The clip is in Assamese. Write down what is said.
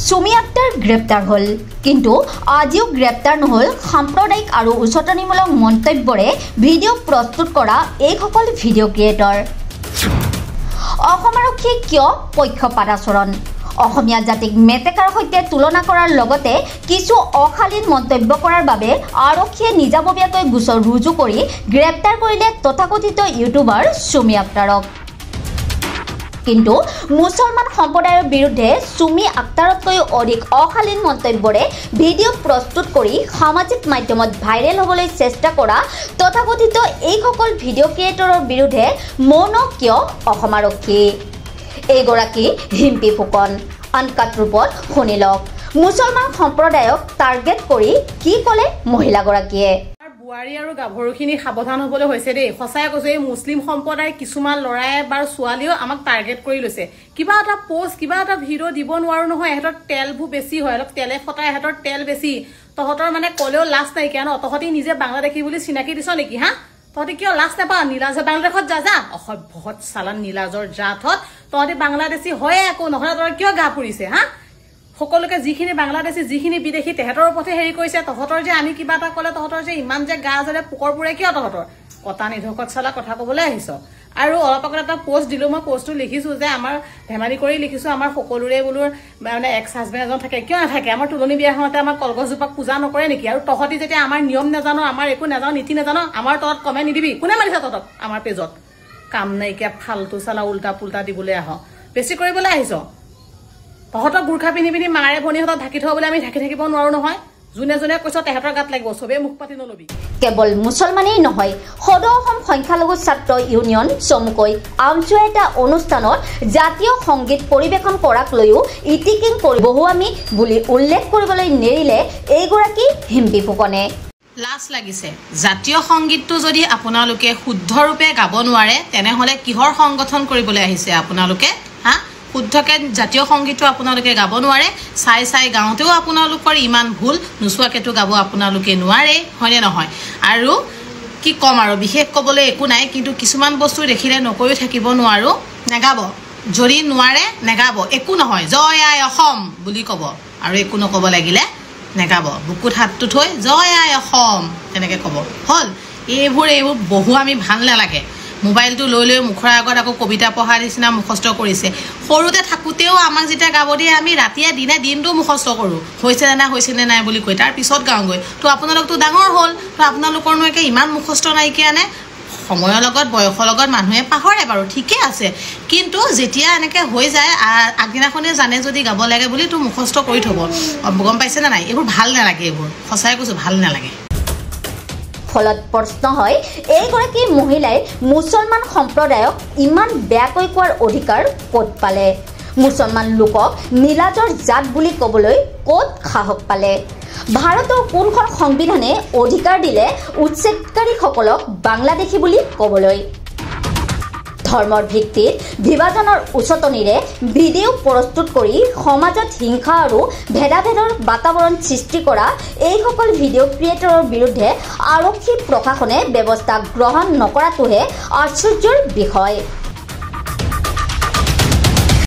সুমি আক্তাৰ গ্ৰেপ্তাৰ হ'ল কিন্তু আজিও গ্ৰেপ্তাৰ নহ'ল সাম্প্ৰদায়িক আৰু উচতনিমূলক মন্তব্যৰে ভিডিঅ' প্ৰস্তুত কৰা এইসকল ভিডিঅ' ক্ৰিয়েটৰ অসম আৰক্ষীয়ে কিয় পক্ষপাত আচৰণ অসমীয়া জাতিক মেটেকাৰ সৈতে তুলনা কৰাৰ লগতে কিছু অশালীন মন্তব্য কৰাৰ বাবে আৰক্ষীয়ে নিজাববীয়াকৈ গোচৰ ৰুজু কৰি গ্ৰেপ্তাৰ কৰিলে তথাকথিত ইউটিউবাৰ সুমি আক্তাৰক কিন্তু মুছলমান সম্প্ৰদায়ৰ বিৰুদ্ধে সুমি আক্তাৰতকৈ অধিক অশালীন মন্তব্যৰে ভিডিঅ' প্ৰস্তুত কৰি সামাজিক মাধ্যমত ভাইৰেল হ'বলৈ চেষ্টা কৰা তথাকথিত এইসকল ভিডিঅ' ক্ৰিয়েটৰৰ বিৰুদ্ধে মৌন কিয় অসম আৰক্ষী এইগৰাকী হিম্পী ফুকন আনকাট ৰূপত শুনি লওক মুছলমান সম্প্ৰদায়ক টাৰ্গেট কৰি কি ক'লে মহিলাগৰাকীয়ে বুৱাৰী আৰু গাভৰুখিনি সাৱধান হ'বলৈ হৈছে দেই সঁচাই কৈছো এই মুছলিম সম্প্ৰদায়ৰ কিছুমান ল'ৰাই বা ছোৱালীও আমাক টাৰ্গেট কৰি লৈছে কিবা এটা পোষ্ট কিবা এটা ভিডিঅ' দিব নোৱাৰো নহয় এহেঁতৰ তেলবোৰ বেছি হয় অলপ তেলে ফটাই এহেঁতৰ তেল বেছি তহঁতৰ মানে ক'লেও লাজ নাইকিয়া ন তহঁতি নিজে বাংলাদেশী বুলি চিনাকি দিছ নেকি হা তহঁতি কিয় লাজ নাপাওঁ নীলাজৰ বাংলাদেশত যা অসভ্যত চালান নীলাজৰ জাতত তহঁতি বাংলাদেশী হয় একো নহ'লে তহঁতৰ কিয় গা পৰিছে হা সকলোকে যিখিনি বাংলাদেশী যিখিনি বিদেশী তেহেঁতৰ ওপৰতে হেৰি কৰিছে তহঁতৰ যে আমি কিবা এটা ক'লে তহঁতৰ যে ইমান যে গা জ্বলে পোকৰ পুৰে কিয় তহঁতৰ কটা নিধকত চালা কথা ক'বলৈ আহিছ আৰু অলপ আগত এটা পোষ্ট দিলোঁ মই পোষ্টটো লিখিছোঁ যে আমাৰ ধেমালি কৰি লিখিছোঁ আমাৰ সকলোৰে বোলো মানে এক্স হাজবেণ্ড এজন থাকে কিয় নাথাকে আমাৰ তুলনি বিয়া হওঁতে আমাৰ কলগছজোপাক পূজা নকৰে নেকি আৰু তহঁতি যেতিয়া আমাৰ নিয়ম নাজানো আমাৰ একো নাজানো নীতি নাজানো আমাৰ তহঁত কমেণ্ট নিদিবি কোনে মাৰিছে তহঁতক আমাৰ পেজত কাম নাইকিয়া ফাল্টু চালা উল্টা পুল্টা দিবলৈ আহ বেছি কৰিবলৈ আহিছ তহঁতক বুৰ্খা পিন্ধি পিন্ধি মাৰে ভনীহঁতক ঢাকি থ'বলৈ আমি ঢাকি থাকিব নোৱাৰো নহয় যোনে যোনে কৈছ তেহেঁতৰ গাত লাগিব চবেই মুখ পাতি নলবি কেৱল মুছলমানেই নহয় সদৌ অসম সংখ্যালঘু ছাত্ৰ ইউনিয়ন চমুকৈ আমচুৱা এটা অনুষ্ঠানত জাতীয় সংগীত পৰিৱেশন কৰাক লৈও ইটিকিং কৰি বহুৱামি বুলি উল্লেখ কৰিবলৈ নেৰিলে এইগৰাকী হিম্পী ফুকনে লাজ লাগিছে জাতীয় সংগীতটো যদি আপোনালোকে শুদ্ধৰূপে গাব নোৱাৰে তেনেহ'লে কিহৰ সংগঠন কৰিবলৈ আহিছে আপোনালোকে হা শুদ্ধকে জাতীয় সংগীতটো আপোনালোকে গাব নোৱাৰে চাই গাওঁতেও আপোনালোকৰ ইমান ভুল নোচোৱাকেতো গাব আপোনালোকে নোৱাৰে হয়নে নহয় আৰু কি কম আৰু বিশেষ ক'বলৈ একো নাই কিন্তু কিছুমান বস্তু দেখিলে নকৈও থাকিব নোৱাৰো নেগাব যদি নোৱাৰে নেগাব একো নহয় জয় আই অসম বুলি ক'ব আৰু একো নক'ব লাগিলে নেগাব বুকুত হাতটো থৈ জয় আই অসম তেনেকৈ ক'ব হ'ল এইবোৰ বহু আমি ভাল নালাগে মোবাইলটো লৈ মুখৰ আগত আকৌ কবিতা পঢ়াৰ নিচিনা মুখস্থ কৰিছে সৰুতে থাকোঁতেও আমাক যেতিয়া গাব দিয়ে আমি ৰাতিয়ে দিনটো মুখস্থ কৰোঁ হৈছে নে নাই বুলি কৈ তাৰ পিছত গাওঁগৈ তো আপোনালোকতো ডাঙৰ হ'ল তো আপোনালোকৰনো একে ইমান মুখস্থ নাইকিয়া নে সময়ৰ লগত বয়সৰ লগত মানুহে পাহৰে বাৰু ঠিকে আছে কিন্তু যেতিয়া এনেকৈ হৈ যায় আগদিনাখনে জানে যদি গাব লাগে বুলি তো মুখস্থ কৰি থ'ব গম পাইছেনে নাই এইবোৰ ভাল নালাগে এইবোৰ সঁচাই কৈছোঁ ভাল নালাগে ফলত প্ৰশ্ন হয় এইগৰাকী মহিলাই মুছলমান সম্প্ৰদায়ক ইমান বেয়াকৈ কোৱাৰ অধিকাৰ ক'ত পালে মুছলমান লোকক নীলাজৰ জাত বুলি ক'বলৈ ক'ত সাহস পালে ভাৰতৰ কোনখন সংবিধানে অধিকাৰ দিলে উচ্ছেদকাৰীসকলক বাংলাদেশী বুলি ক'বলৈ ধৰ্মৰ ভিত্তিত বিভাজনৰ উচতনিৰে ভিডিঅ' প্ৰস্তুত কৰি সমাজত হিংসা আৰু ভেদাভেদৰ বাতাবৰণ সৃষ্টি কৰা এইসকল ভিডিঅ' ক্ৰিয়েটৰৰ বিৰুদ্ধে আৰক্ষী প্ৰশাসনে ব্যৱস্থা গ্ৰহণ নকৰাটোহে আশ্চৰ্যৰ বিষয়